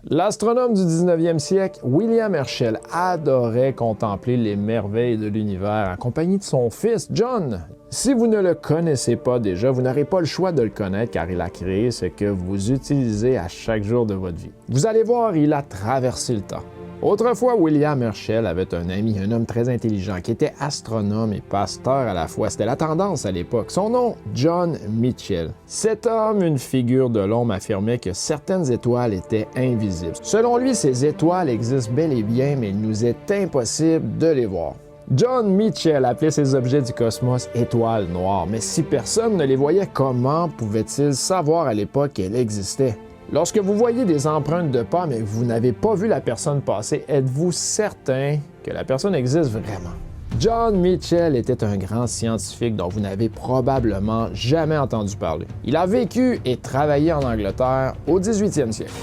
L'astronome du 19e siècle, William Herschel, adorait contempler les merveilles de l'univers en compagnie de son fils, John. Si vous ne le connaissez pas déjà, vous n'aurez pas le choix de le connaître car il a créé ce que vous utilisez à chaque jour de votre vie. Vous allez voir, il a traversé le temps. Autrefois, William Herschel avait un ami, un homme très intelligent, qui était astronome et pasteur à la fois. C'était la tendance à l'époque. Son nom, John Michell. Cet homme, une figure de l'ombre, affirmait que certaines étoiles étaient invisibles. Selon lui, ces étoiles existent bel et bien, mais il nous est impossible de les voir. John Michell appelait ces objets du cosmos étoiles noires, mais si personne ne les voyait, comment pouvait-il savoir à l'époque qu'elles existaient? Lorsque vous voyez des empreintes de pas, mais que vous n'avez pas vu la personne passer, êtes-vous certain que la personne existe vraiment? John Michell était un grand scientifique dont vous n'avez probablement jamais entendu parler. Il a vécu et travaillé en Angleterre au 18e siècle.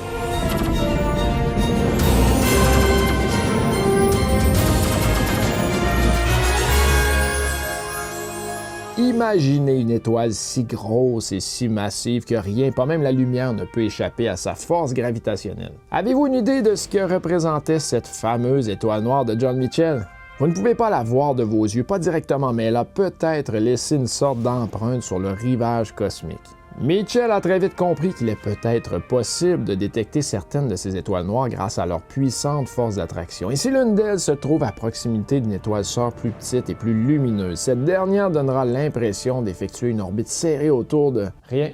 Imaginez une étoile si grosse et si massive que rien, pas même la lumière, ne peut échapper à sa force gravitationnelle. Avez-vous une idée de ce que représentait cette fameuse étoile noire de John Michell? Vous ne pouvez pas la voir de vos yeux, pas directement, mais elle a peut-être laissé une sorte d'empreinte sur le rivage cosmique. Michell a très vite compris qu'il est peut-être possible de détecter certaines de ces étoiles noires grâce à leur puissante force d'attraction. Et si l'une d'elles se trouve à proximité d'une étoile sœur plus petite et plus lumineuse, cette dernière donnera l'impression d'effectuer une orbite serrée autour de rien.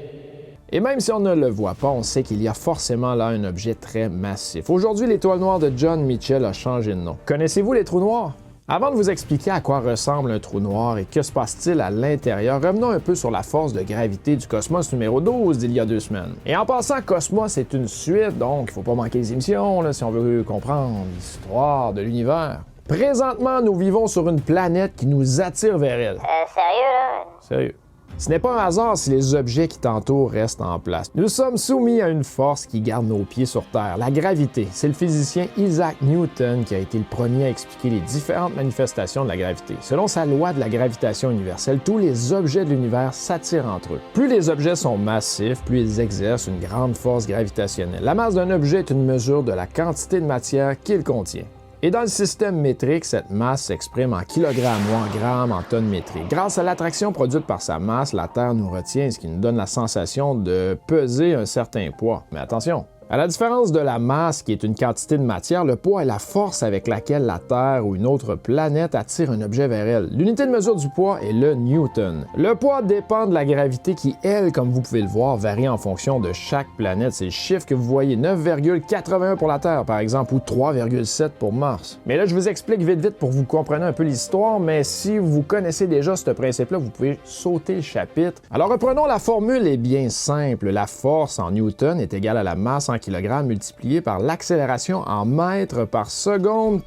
Et même si on ne le voit pas, on sait qu'il y a forcément là un objet très massif. Aujourd'hui, l'étoile noire de John Michell a changé de nom. Connaissez-vous les trous noirs? Avant de vous expliquer à quoi ressemble un trou noir et que se passe-t-il à l'intérieur, revenons un peu sur la force de gravité du Cosmos numéro 12 d'il y a 2 semaines. Et en passant, Cosmos est une suite, donc il ne faut pas manquer les émissions là, si on veut comprendre l'histoire de l'univers. Présentement, nous vivons sur une planète qui nous attire vers elle. Sérieux, là? Sérieux. Ce n'est pas un hasard si les objets qui t'entourent restent en place. Nous sommes soumis à une force qui garde nos pieds sur Terre, la gravité. C'est le physicien Isaac Newton qui a été le premier à expliquer les différentes manifestations de la gravité. Selon sa loi de la gravitation universelle, tous les objets de l'univers s'attirent entre eux. Plus les objets sont massifs, plus ils exercent une grande force gravitationnelle. La masse d'un objet est une mesure de la quantité de matière qu'il contient. Et dans le système métrique, cette masse s'exprime en kilogrammes ou en grammes en tonnes métriques. Grâce à l'attraction produite par sa masse, la Terre nous retient, ce qui nous donne la sensation de peser un certain poids. Mais attention! À la différence de la masse, qui est une quantité de matière, le poids est la force avec laquelle la Terre ou une autre planète attire un objet vers elle. L'unité de mesure du poids est le Newton. Le poids dépend de la gravité qui, elle, comme vous pouvez le voir, varie en fonction de chaque planète. C'est le chiffre que vous voyez, 9,81 pour la Terre, par exemple, ou 3,7 pour Mars. Mais là, je vous explique vite pour que vous compreniez un peu l'histoire, mais si vous connaissez déjà ce principe-là, vous pouvez sauter le chapitre. Alors, reprenons la formule, est bien simple. La force en Newton est égale à la masse en kg multiplié par l'accélération en mètres par seconde.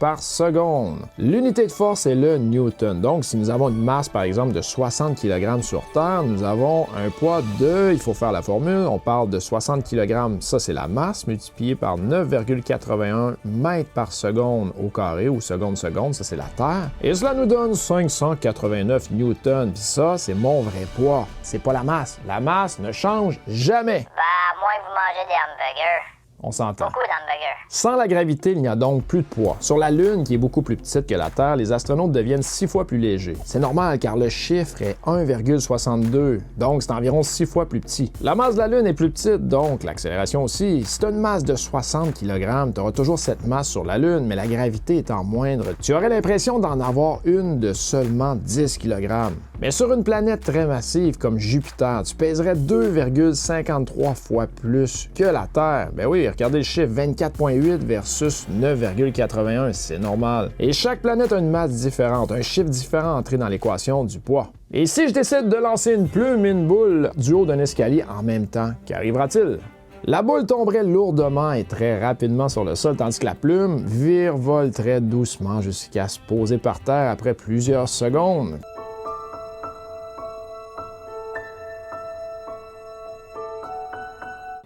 L'unité de force est le Newton. Donc, si nous avons une masse, par exemple, de 60 kg sur Terre, nous avons un poids de, il faut faire la formule, on parle de 60 kg, ça c'est la masse, multiplié par 9,81 mètres par seconde au carré, ou seconde, ça c'est la Terre. Et cela nous donne 589 newtons. Puis ça, c'est mon vrai poids. C'est pas la masse. La masse ne change jamais. Bah, à moins que vous mangez des hamburgers. On s'entend. Beaucoup d'hamburgers. Sans la gravité, il n'y a donc plus de poids. Sur la Lune, qui est beaucoup plus petite que la Terre, les astronautes deviennent 6 fois plus légers. C'est normal car le chiffre est 1,62, donc c'est environ 6 fois plus petit. La masse de la Lune est plus petite, donc l'accélération aussi. Si tu as une masse de 60 kg, tu auras toujours cette masse sur la Lune, mais la gravité étant moindre, tu aurais l'impression d'en avoir une de seulement 10 kg. Mais sur une planète très massive comme Jupiter, tu pèserais 2,53 fois plus que la Terre. Ben oui, regardez le chiffre, 24,8 versus 9,81, c'est normal. Et chaque planète a une masse différente, un chiffre différent entré dans l'équation du poids. Et si je décide de lancer une plume et une boule du haut d'un escalier en même temps, qu'arrivera-t-il? La boule tomberait lourdement et très rapidement sur le sol, tandis que la plume virevolterait doucement jusqu'à se poser par terre après plusieurs secondes.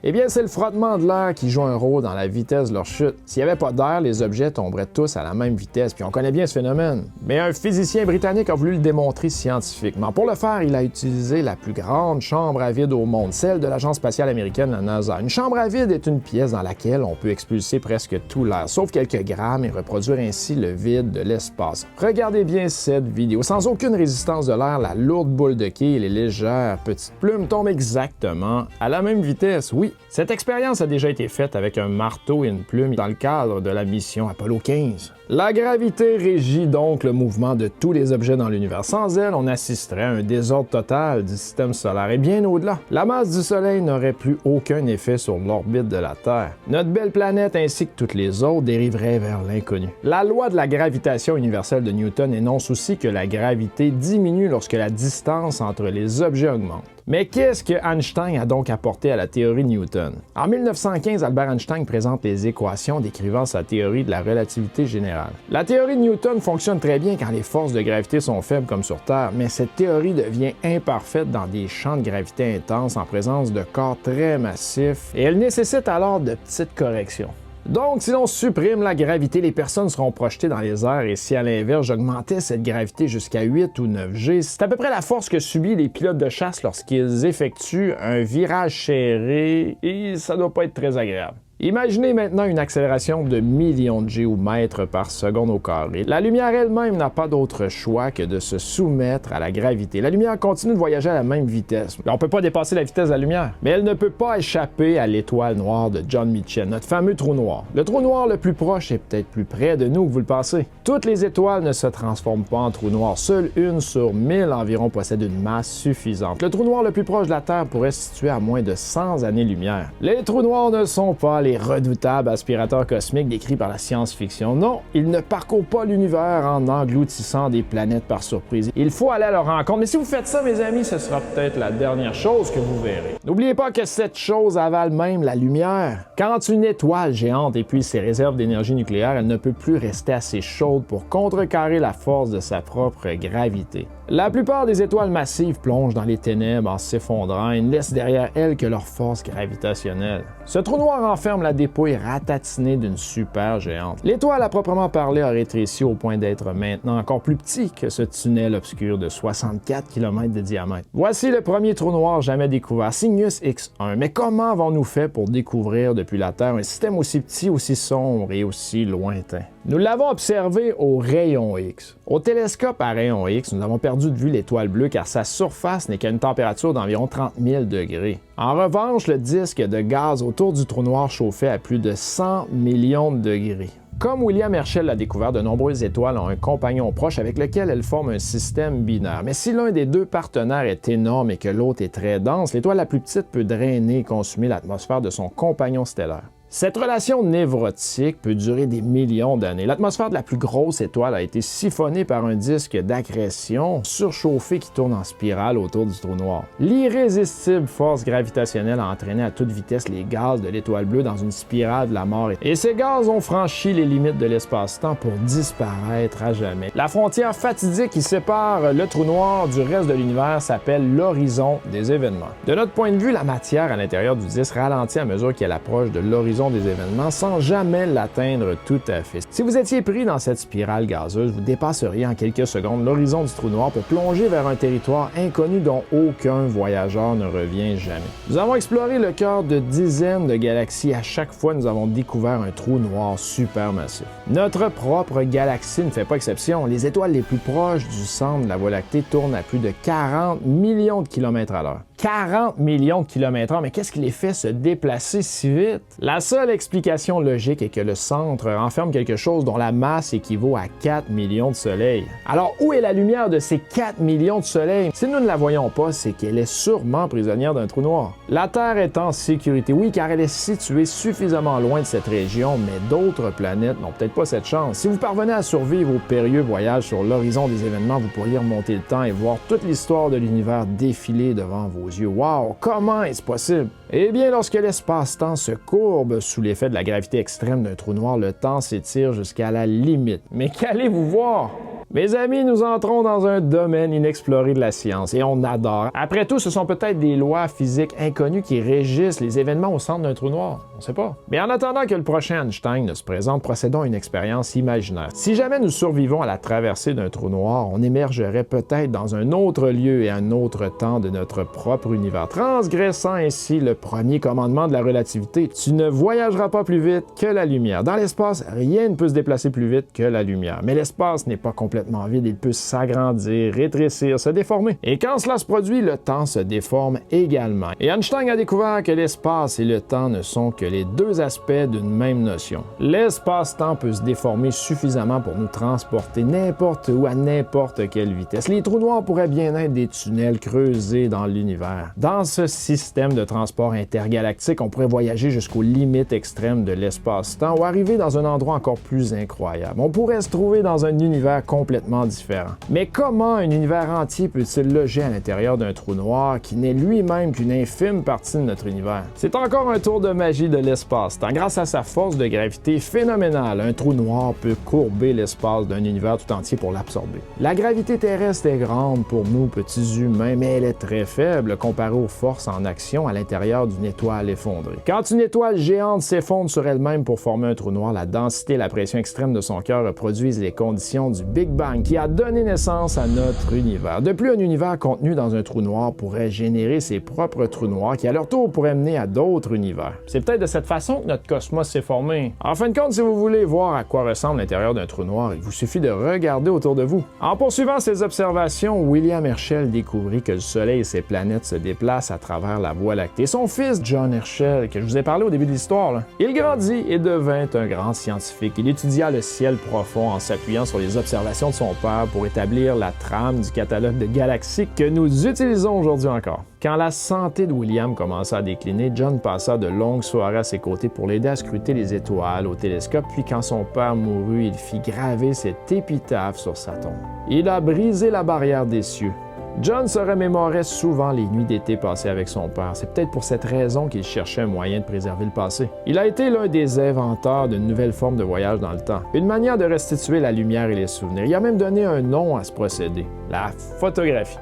Eh bien, c'est le frottement de l'air qui joue un rôle dans la vitesse de leur chute. S'il n'y avait pas d'air, les objets tomberaient tous à la même vitesse, puis on connaît bien ce phénomène. Mais un physicien britannique a voulu le démontrer scientifiquement. Pour le faire, il a utilisé la plus grande chambre à vide au monde, celle de l'Agence spatiale américaine, la NASA. Une chambre à vide est une pièce dans laquelle on peut expulser presque tout l'air, sauf quelques grammes, et reproduire ainsi le vide de l'espace. Regardez bien cette vidéo. Sans aucune résistance de l'air, la lourde boule de quille et les légères petites plumes tombent exactement à la même vitesse. Oui, cette expérience a déjà été faite avec un marteau et une plume dans le cadre de la mission Apollo 15. La gravité régit donc le mouvement de tous les objets dans l'univers. Sans elle, on assisterait à un désordre total du système solaire et bien au-delà. La masse du Soleil n'aurait plus aucun effet sur l'orbite de la Terre. Notre belle planète ainsi que toutes les autres dériveraient vers l'inconnu. La loi de la gravitation universelle de Newton énonce aussi que la gravité diminue lorsque la distance entre les objets augmente. Mais qu'est-ce que Einstein a donc apporté à la théorie de Newton? En 1915, Albert Einstein présente les équations décrivant sa théorie de la relativité générale. La théorie de Newton fonctionne très bien quand les forces de gravité sont faibles comme sur Terre, mais cette théorie devient imparfaite dans des champs de gravité intenses en présence de corps très massifs et elle nécessite alors de petites corrections. Donc, si l'on supprime la gravité, les personnes seront projetées dans les airs et si à l'inverse, j'augmentais cette gravité jusqu'à 8 ou 9 G, c'est à peu près la force que subissent les pilotes de chasse lorsqu'ils effectuent un virage serré et ça doit pas être très agréable. Imaginez maintenant une accélération de millions de G ou mètres par seconde au carré. La lumière elle-même n'a pas d'autre choix que de se soumettre à la gravité. La lumière continue de voyager à la même vitesse. On ne peut pas dépasser la vitesse de la lumière, mais elle ne peut pas échapper à l'étoile noire de John Mitchell, notre fameux trou noir. Le trou noir le plus proche est peut-être plus près de nous que vous le pensez. Toutes les étoiles ne se transforment pas en trou noir. Seule une sur 1000 environ possède une masse suffisante. Le trou noir le plus proche de la Terre pourrait se situer à moins de 100 années-lumière. Les trous noirs ne sont pas les redoutables aspirateurs cosmiques décrits par la science-fiction. Non, ils ne parcourent pas l'univers en engloutissant des planètes par surprise. Il faut aller à leur rencontre, mais si vous faites ça, mes amis, ce sera peut-être la dernière chose que vous verrez. N'oubliez pas que cette chose avale même la lumière. Quand une étoile géante épuise ses réserves d'énergie nucléaire, elle ne peut plus rester assez chaude pour contrecarrer la force de sa propre gravité. La plupart des étoiles massives plongent dans les ténèbres en s'effondrant et ne laissent derrière elles que leur force gravitationnelle. Ce trou noir renferme la dépouille ratatinée d'une supergéante. L'étoile à proprement parler a rétréci au point d'être maintenant encore plus petit que ce tunnel obscur de 64 km de diamètre. Voici le premier trou noir jamais découvert, Cygnus X1. Mais comment avons-nous fait pour découvrir depuis la Terre un système aussi petit, aussi sombre et aussi lointain? Nous l'avons observé au rayon X. Au télescope à rayon X, nous avons perdu de vue l'étoile bleue car sa surface n'est qu'à une température d'environ 30 000 degrés. En revanche, le disque de gaz autour du trou noir chauffait à plus de 100 millions de degrés. Comme William Herschel l'a découvert, de nombreuses étoiles ont un compagnon proche avec lequel elles forment un système binaire. Mais si l'un des deux partenaires est énorme et que l'autre est très dense, l'étoile la plus petite peut drainer et consumer l'atmosphère de son compagnon stellaire. Cette relation névrotique peut durer des millions d'années. L'atmosphère de la plus grosse étoile a été siphonnée par un disque d'accrétion surchauffé qui tourne en spirale autour du trou noir. L'irrésistible force gravitationnelle a entraîné à toute vitesse les gaz de l'étoile bleue dans une spirale de la mort. Et ces gaz ont franchi les limites de l'espace-temps pour disparaître à jamais. La frontière fatidique qui sépare le trou noir du reste de l'univers s'appelle l'horizon des événements. De notre point de vue, la matière à l'intérieur du disque ralentit à mesure qu'elle approche de l'horizon des événements sans jamais l'atteindre tout à fait. Si vous étiez pris dans cette spirale gazeuse, vous dépasseriez en quelques secondes l'horizon du trou noir pour plonger vers un territoire inconnu dont aucun voyageur ne revient jamais. Nous avons exploré le cœur de dizaines de galaxies. À chaque fois, nous avons découvert un trou noir supermassif. Notre propre galaxie ne fait pas exception. Les étoiles les plus proches du centre de la Voie lactée tournent à plus de 40 millions de kilomètres à l'heure. 40 millions de kilomètres/heure, mais qu'est-ce qui les fait se déplacer si vite? La seule explication logique est que le centre renferme quelque chose dont la masse équivaut à 4 millions de soleils. Alors, où est la lumière de ces 4 millions de soleils? Si nous ne la voyons pas, c'est qu'elle est sûrement prisonnière d'un trou noir. La Terre est en sécurité, oui, car elle est située suffisamment loin de cette région, mais d'autres planètes n'ont peut-être pas cette chance. Si vous parvenez à survivre au périlleux voyage sur l'horizon des événements, vous pourriez remonter le temps et voir toute l'histoire de l'univers défiler devant vos yeux. Wow, comment est-ce possible? Eh bien, lorsque l'espace-temps se courbe sous l'effet de la gravité extrême d'un trou noir, le temps s'étire jusqu'à la limite. Mais qu'allez-vous voir? Mes amis, nous entrons dans un domaine inexploré de la science et on adore. Après tout, ce sont peut-être des lois physiques inconnues qui régissent les événements au centre d'un trou noir. On sait pas. Mais en attendant que le prochain Einstein ne se présente, procédons à une expérience imaginaire. Si jamais nous survivons à la traversée d'un trou noir, on émergerait peut-être dans un autre lieu et un autre temps de notre propre univers, transgressant ainsi le premier commandement de la relativité. Tu ne voyageras pas plus vite que la lumière. Dans l'espace, rien ne peut se déplacer plus vite que la lumière. Mais l'espace n'est pas complètement vide, il peut s'agrandir, rétrécir, se déformer. Et quand cela se produit, le temps se déforme également. Et Einstein a découvert que l'espace et le temps ne sont que les deux aspects d'une même notion. L'espace-temps peut se déformer suffisamment pour nous transporter n'importe où à n'importe quelle vitesse. Les trous noirs pourraient bien être des tunnels creusés dans l'univers. Dans ce système de transport intergalactique, on pourrait voyager jusqu'aux limites extrêmes de l'espace-temps ou arriver dans un endroit encore plus incroyable. On pourrait se trouver dans un univers complètement différent. Mais comment un univers entier peut-il loger à l'intérieur d'un trou noir qui n'est lui-même qu'une infime partie de notre univers? C'est encore un tour de magie de l'espace-temps. Grâce à sa force de gravité phénoménale, un trou noir peut courber l'espace d'un univers tout entier pour l'absorber. La gravité terrestre est grande pour nous, petits humains, mais elle est très faible comparée aux forces en action à l'intérieur d'une étoile effondrée. Quand une étoile géante s'effondre sur elle-même pour former un trou noir, la densité et la pression extrême de son cœur reproduisent les conditions du Big Bang qui a donné naissance à notre univers. De plus, un univers contenu dans un trou noir pourrait générer ses propres trous noirs qui, à leur tour, pourraient mener à d'autres univers. C'est peut-être de cette façon que notre cosmos s'est formé. En fin de compte, si vous voulez voir à quoi ressemble l'intérieur d'un trou noir, il vous suffit de regarder autour de vous. En poursuivant ses observations, William Herschel découvrit que le Soleil et ses planètes se déplacent à travers la Voie lactée. Son fils, John Herschel, que je vous ai parlé au début de l'histoire, il grandit et devint un grand scientifique. Il étudia le ciel profond en s'appuyant sur les observations de son père pour établir la trame du catalogue de galaxies que nous utilisons aujourd'hui encore. Quand la santé de William commença à décliner, John passa de longues soirées à ses côtés pour l'aider à scruter les étoiles au télescope, puis quand son père mourut, il fit graver cette épitaphe sur sa tombe. Il a brisé la barrière des cieux. John se remémorait souvent les nuits d'été passées avec son père. C'est peut-être pour cette raison qu'il cherchait un moyen de préserver le passé. Il a été l'un des inventeurs d'une nouvelle forme de voyage dans le temps, une manière de restituer la lumière et les souvenirs. Il a même donné un nom à ce procédé, la photographie.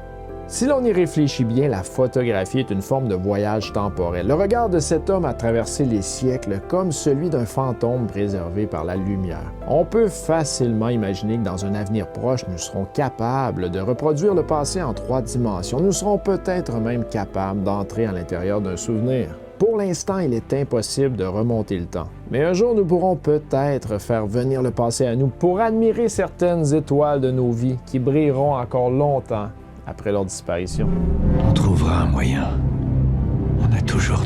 Si l'on y réfléchit bien, la photographie est une forme de voyage temporel. Le regard de cet homme a traversé les siècles comme celui d'un fantôme préservé par la lumière. On peut facilement imaginer que dans un avenir proche, nous serons capables de reproduire le passé en 3 dimensions. Nous serons peut-être même capables d'entrer à l'intérieur d'un souvenir. Pour l'instant, il est impossible de remonter le temps. Mais un jour, nous pourrons peut-être faire venir le passé à nous pour admirer certaines étoiles de nos vies qui brilleront encore longtemps après leur disparition. On trouvera un moyen. On a toujours